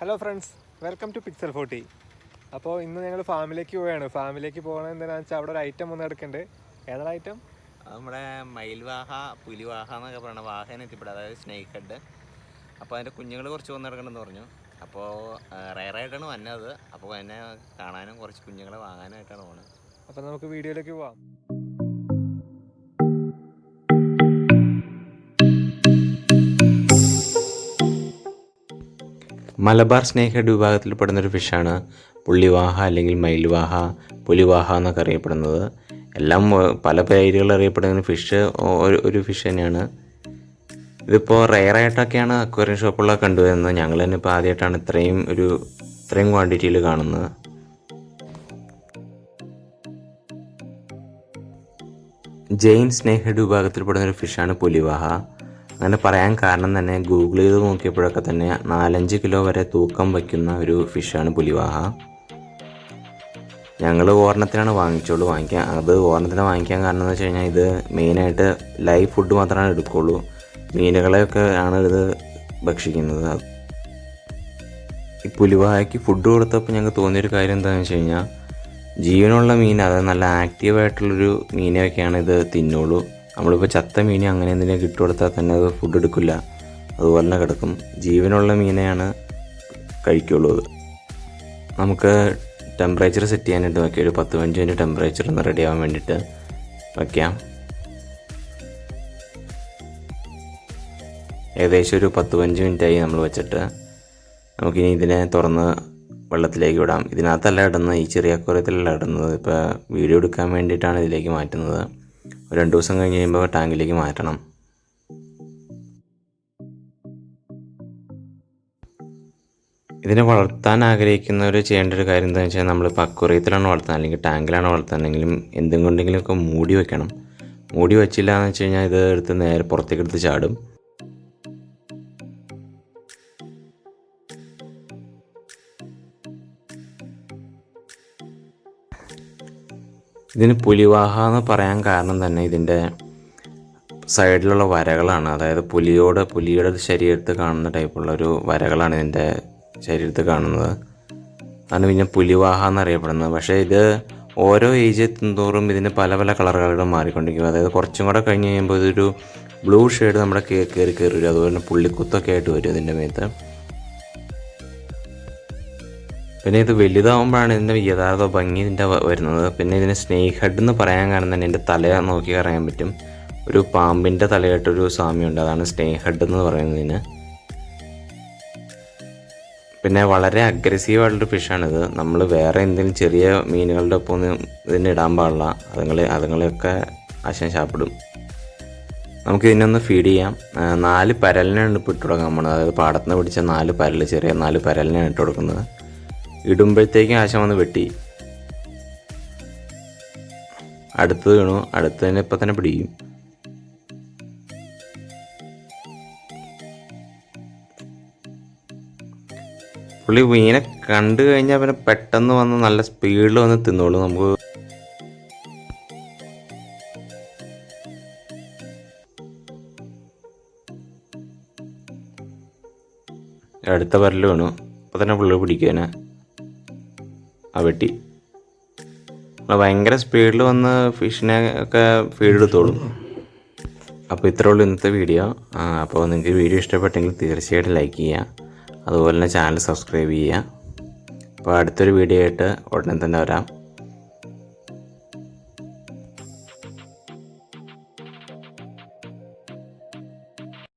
Hello friends, welcome to Pixel 40. അപ്പോൾ ഇന്ന് ഞങ്ങൾ ഫാമിലേക്ക് പോവുകയാണ്. ഫാമിലേക്ക് പോകണത് എന്താണെന്ന് വെച്ചാൽ അവിടെ ഒരു ഐറ്റം ഒന്ന് എടുക്കുന്നുണ്ട്. ഏതാണ് ഐറ്റം? നമ്മുടെ മയിൽവാഹ, പുലിവാഹ എന്നൊക്കെ പറയുന്ന വാഹനം എത്തിപ്പെടുക, അതായത് സ്നേക്ക് ഹെഡ്. അപ്പോൾ അതിൻ്റെ കുഞ്ഞുങ്ങൾ കുറച്ച് വന്നെടുക്കണമെന്ന് പറഞ്ഞു. അപ്പോൾ റയറായിട്ടാണ് വന്നത്. അപ്പോൾ എന്നെ കാണാനും കുറച്ച് കുഞ്ഞുങ്ങളെ വാങ്ങാനായിട്ടാണ് പോകുന്നത്. അപ്പോൾ നമുക്ക് വീഡിയോയിലേക്ക് പോവാം. മലബാർ സ്നേക്ക് ഹെഡ് വിഭാഗത്തിൽപ്പെടുന്നൊരു ഫിഷാണ് പുള്ളിവാഹ അല്ലെങ്കിൽ മയിൽവാഹ, പുലിവാഹ എന്നൊക്കെ അറിയപ്പെടുന്നത്. എല്ലാം പല പേരുകൾ അറിയപ്പെടുന്ന ഫിഷ് ഒരു ഫിഷ് തന്നെയാണ്. ഇതിപ്പോൾ റെയറായിട്ടൊക്കെയാണ് അക്വേറിയം ഷോപ്പുകളൊക്കെ കണ്ടുവരുന്നത്. ഞങ്ങൾ തന്നെ ഇപ്പോൾ ആദ്യമായിട്ടാണ് ഇത്രയും ക്വാണ്ടിറ്റിയിൽ കാണുന്നത്. ജെയിൻ സ്നേക്ക് ഹെഡ് വിഭാഗത്തിൽപ്പെടുന്നൊരു ഫിഷാണ് പുലിവാഹ. അങ്ങനെ പറയാൻ കാരണം തന്നെ ഗൂഗിൾ ചെയ്ത് നോക്കിയപ്പോഴൊക്കെ തന്നെ 4-5 കിലോ വരെ തൂക്കം വയ്ക്കുന്ന ഒരു ഫിഷാണ് പുലിവാഹ. ഞങ്ങൾ ഓർണത്തിനാണ് ഓർണത്തിന് വാങ്ങിക്കാൻ കാരണം എന്ന് വെച്ച് കഴിഞ്ഞാൽ ഇത് മെയിനായിട്ട് ലൈവ് ഫുഡ് മാത്രമാണ് എടുക്കുകയുള്ളൂ. മീനുകളെയൊക്കെ ആണ് ഇത് ഭക്ഷിക്കുന്നത്. ഈ പുലിവാഹയ്ക്ക് ഫുഡ് കൊടുത്തപ്പോൾ ഞങ്ങൾക്ക് തോന്നിയൊരു കാര്യം എന്താണെന്ന് വെച്ച് കഴിഞ്ഞാൽ ജീവനുള്ള മീൻ, അതായത് നല്ല ആക്റ്റീവായിട്ടുള്ളൊരു മീനൊക്കെയാണ് ഇത് തിന്നുള്ളൂ. നമ്മളിപ്പോൾ ചത്ത മീനെ അങ്ങനെ എന്തെങ്കിലും കിട്ടുകൊടുത്താൽ തന്നെ അത് ഫുഡ് എടുക്കില്ല, അതുപോലെ തന്നെ കിടക്കും. ജീവനുള്ള മീനെയാണ് കഴിക്കുള്ളൂ. അത് നമുക്ക് ടെമ്പറേച്ചർ സെറ്റ് ചെയ്യാനായിട്ട് നോക്കിയാൽ ഒരു 10-15 മിനിറ്റ് ടെമ്പറേച്ചർ ഒന്ന് റെഡി ആവാൻ വേണ്ടിയിട്ട് വയ്ക്കാം. ഏകദേശം ഒരു 10-15 മിനിറ്റായി നമ്മൾ വെച്ചിട്ട് നമുക്കിനി ഇതിനെ തുറന്ന് വെള്ളത്തിലേക്ക് വിടാം. ഇതിനകത്തല്ല ഇടുന്നത്, ഈ ചെറിയ അക്വേറിയത്തിലല്ല ഇടുന്നത്. ഇപ്പോൾ വീഡിയോ എടുക്കാൻ വേണ്ടിയിട്ടാണ് ഇതിലേക്ക് മാറ്റുന്നത്. ഒരു 2 ദിവസം കഴിഞ്ഞ് കഴിയുമ്പോൾ ടാങ്കിലേക്ക് മാറ്റണം. ഇതിനെ വളർത്താൻ ആഗ്രഹിക്കുന്നവർ ചെയ്യേണ്ട ഒരു കാര്യം എന്താണെന്ന് വെച്ചാൽ, നമ്മളിപ്പോൾ അക്വേറിയത്തിലാണ് വളർത്തുന്നത് അല്ലെങ്കിൽ ടാങ്കിലാണ് വളർത്തുന്നതെങ്കിലും എന്തും കൊണ്ടെങ്കിലുമൊക്കെ മൂടി വയ്ക്കണം. മൂടി വച്ചില്ല എന്ന് വെച്ച് കഴിഞ്ഞാൽ ഇത് എടുത്ത് നേരെ പുറത്തേക്ക് എടുത്ത് ചാടും. ഇതിന് പുലിവാഹ എന്ന് പറയാൻ കാരണം തന്നെ ഇതിൻ്റെ സൈഡിലുള്ള വരകളാണ്. അതായത് പുലിയുടെ ശരീരത്ത് കാണുന്ന ടൈപ്പുള്ള ഒരു വരകളാണ് ഇതിൻ്റെ ശരീരത്ത് കാണുന്നത്. അതാണ് പിന്നെ പുലിവാഹ എന്നറിയപ്പെടുന്നത്. പക്ഷേ ഇത് ഓരോ ഏജ് എത്തുന്തോറും ഇതിന് പല പല കളറുകൾ മാറിക്കൊണ്ടിരിക്കും. അതായത് കുറച്ചും കൂടെ കഴിഞ്ഞ് കഴിയുമ്പോൾ ഇതൊരു ബ്ലൂ ഷെയ്ഡ് നമ്മുടെ കയറി വരും. അതുപോലെ തന്നെ പുള്ളിക്കുത്തൊക്കെ ആയിട്ട് വരും ഇതിൻ്റെ മേത്ത്. പിന്നെ ഇത് വലുതാവുമ്പോഴാണ് ഇതിൻ്റെ യഥാർത്ഥ ഭംഗി ഇതിൻ്റെ വരുന്നത്. പിന്നെ ഇതിന് സ്നേക്ക് ഹെഡ് എന്ന് പറയാൻ കാരണം തന്നെ ഇതിൻ്റെ തല നോക്കി അറിയാൻ പറ്റും. ഒരു പാമ്പിൻ്റെ തലയായിട്ടൊരു സാമ്യമുണ്ട്, അതാണ് സ്നേക്ക് ഹെഡ് എന്ന് പറയുന്നതിന്. പിന്നെ വളരെ അഗ്രസീവായിട്ടുള്ളൊരു ഫിഷാണിത്. നമ്മൾ വേറെ എന്തെങ്കിലും ചെറിയ മീനുകളുടെ ഒപ്പം ഒന്നും ഇതിന് ഇടാൻ പാടില്ല, അതുങ്ങളെയൊക്കെ ആശം ശാപ്പിടും. നമുക്ക് ഇതിനൊന്ന് ഫീഡ് ചെയ്യാം. 4 പരലിനാണ് ഇപ്പോൾ ഇട്ട് കൊടുക്കാൻ പോകുന്നത്. അതായത് പാടത്ത് നിന്ന് പിടിച്ച 4 പരൽ, ചെറിയ 4 പരലിനാണ് ഇട്ട് കൊടുക്കുന്നത്. ഇടുമ്പോഴത്തേക്കും ആശം വന്ന് വെട്ടി അടുത്ത് വീണു. അടുത്ത് തന്നെ ഇപ്പം തന്നെ പിടിക്കും. പുള്ളി മീനെ കണ്ടു കഴിഞ്ഞാൽ പിന്നെ പെട്ടെന്ന് വന്ന് നല്ല സ്പീഡിൽ വന്ന് തിന്നോളൂ. നമുക്ക് അടുത്ത പരല് വീണു. അപ്പം തന്നെ പുള്ളി പിടിക്കുവാനെ വെട്ടി. ഭയങ്കര സ്പീഡിൽ വന്ന് ഫിഷിനെ ഒക്കെ ഫീഡ് എടുത്തോളും. അപ്പോൾ ഇത്രേ ഉള്ളൂ ഇന്നത്തെ വീഡിയോ. അപ്പോൾ നിങ്ങൾക്ക് വീഡിയോ ഇഷ്ടപ്പെട്ടെങ്കിൽ തീർച്ചയായിട്ടും ലൈക്ക് ചെയ്യുക, അതുപോലെ തന്നെ ചാനൽ സബ്സ്ക്രൈബ് ചെയ്യുക. അപ്പോൾ അടുത്തൊരു വീഡിയോ ആയിട്ട് ഉടനെ തന്നെ വരാം.